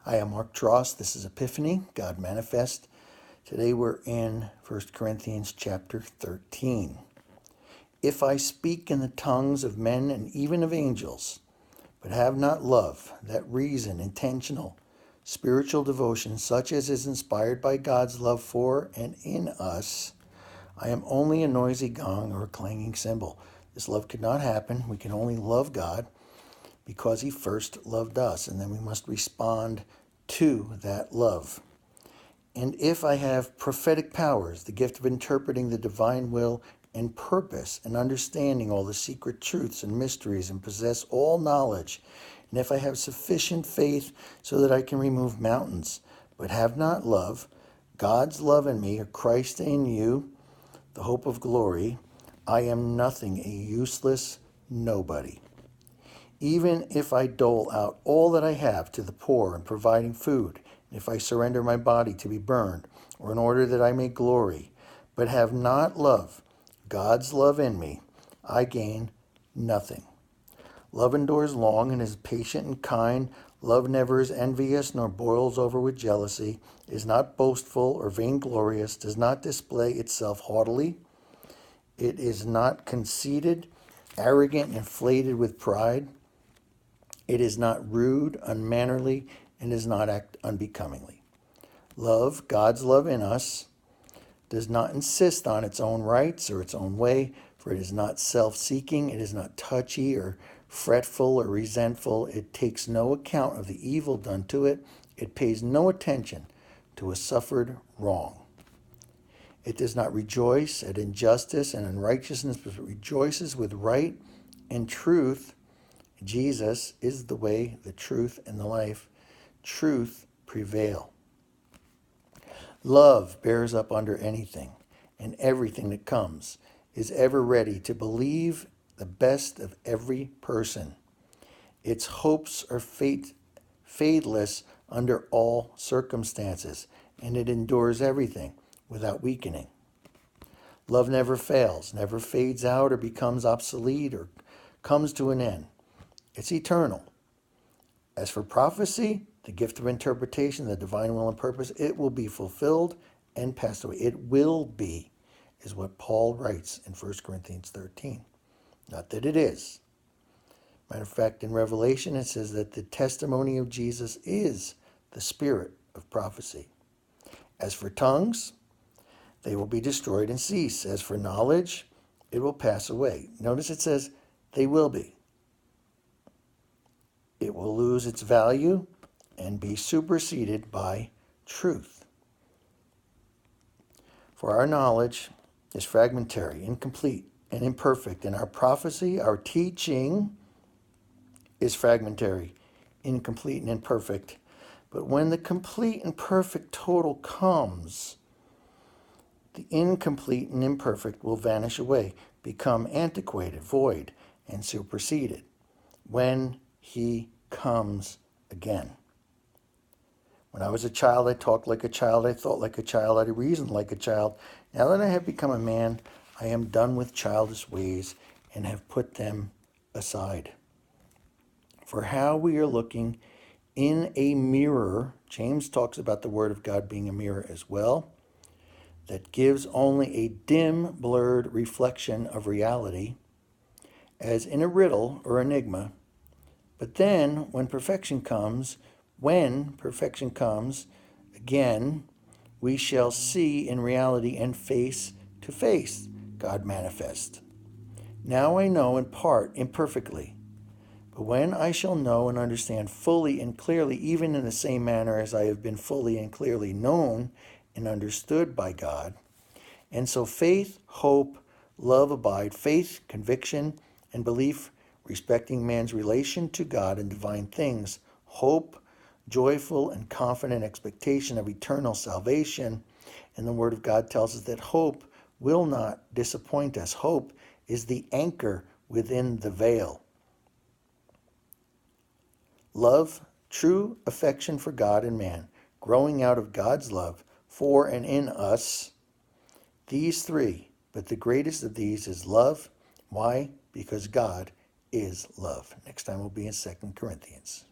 Hi, I'm Mark Dross. This is Epiphany, God Manifest. Today we're in 1 Corinthians chapter 13. If I speak in the tongues of men and even of angels, but have not love, that reason, intentional, spiritual devotion, such as is inspired by God's love for and in us, I am only a noisy gong or a clanging cymbal. This love could not happen. We can only love God because he first loved us, and then we must respond to that love. And if I have prophetic powers, the gift of interpreting the divine will and purpose, and understanding all the secret truths and mysteries, and possess all knowledge, and if I have sufficient faith so that I can remove mountains, but have not love, God's love in me, or Christ in you, the hope of glory, I am nothing, a useless nobody. Even if I dole out all that I have to the poor in providing food, and if I surrender my body to be burned, or in order that I may glory, but have not love, God's love in me, I gain nothing. Love endures long and is patient and kind. Love never is envious, nor boils over with jealousy, is not boastful or vainglorious, does not display itself haughtily. It is not conceited, arrogant, inflated with pride. It is not rude, unmannerly, and does not act unbecomingly. Love, God's love in us, does not insist on its own rights or its own way, for it is not self-seeking, it is not touchy or fretful or resentful. It takes no account of the evil done to it. It pays no attention to a suffered wrong. It does not rejoice at injustice and unrighteousness, but rejoices with right and truth. Jesus is the way, the truth, and the life. Truth prevail. Love bears up under anything and everything that comes, is ever ready to believe the best of every person. Its hopes are fadeless under all circumstances, and it endures everything without weakening. Love never fails, never fades out or becomes obsolete or comes to an end. It's eternal. As for prophecy, the gift of interpretation, the divine will and purpose, it will be fulfilled and passed away. It will be, is what Paul writes in 1 Corinthians 13. Not that it is. Matter of fact, in Revelation, it says that the testimony of Jesus is the spirit of prophecy. As for tongues, they will be destroyed and cease. As for knowledge, it will pass away. Notice it says they will be. It will lose its value and be superseded by truth. For our knowledge is fragmentary, incomplete, and imperfect, and our prophecy, our teaching, is fragmentary, incomplete, and imperfect. But when the complete and perfect total comes, the incomplete and imperfect will vanish away, become antiquated, void, and superseded when he comes again. When I was a child, I talked like a child, I thought like a child, I reasoned like a child. Now that I have become a man, I am done with childish ways and have put them aside. For how we are looking in a mirror, James talks about the Word of God being a mirror as well, that gives only a dim, blurred reflection of reality, as in a riddle or enigma. But then, when perfection comes, again, we shall see in reality and face to face God manifest. Now I know in part, imperfectly. But when I shall know and understand fully and clearly, even in the same manner as I have been fully and clearly known and understood by God, and so faith, hope, love abide, faith, conviction, and belief, respecting man's relation to God and divine things, hope, joyful and confident expectation of eternal salvation. And the Word of God tells us that hope will not disappoint us. Hope is the anchor within the veil. Love, true affection for God and man, growing out of God's love for and in us. These three, but the greatest of these is love. Why? Because God is love. Next time we'll be in 2 Corinthians.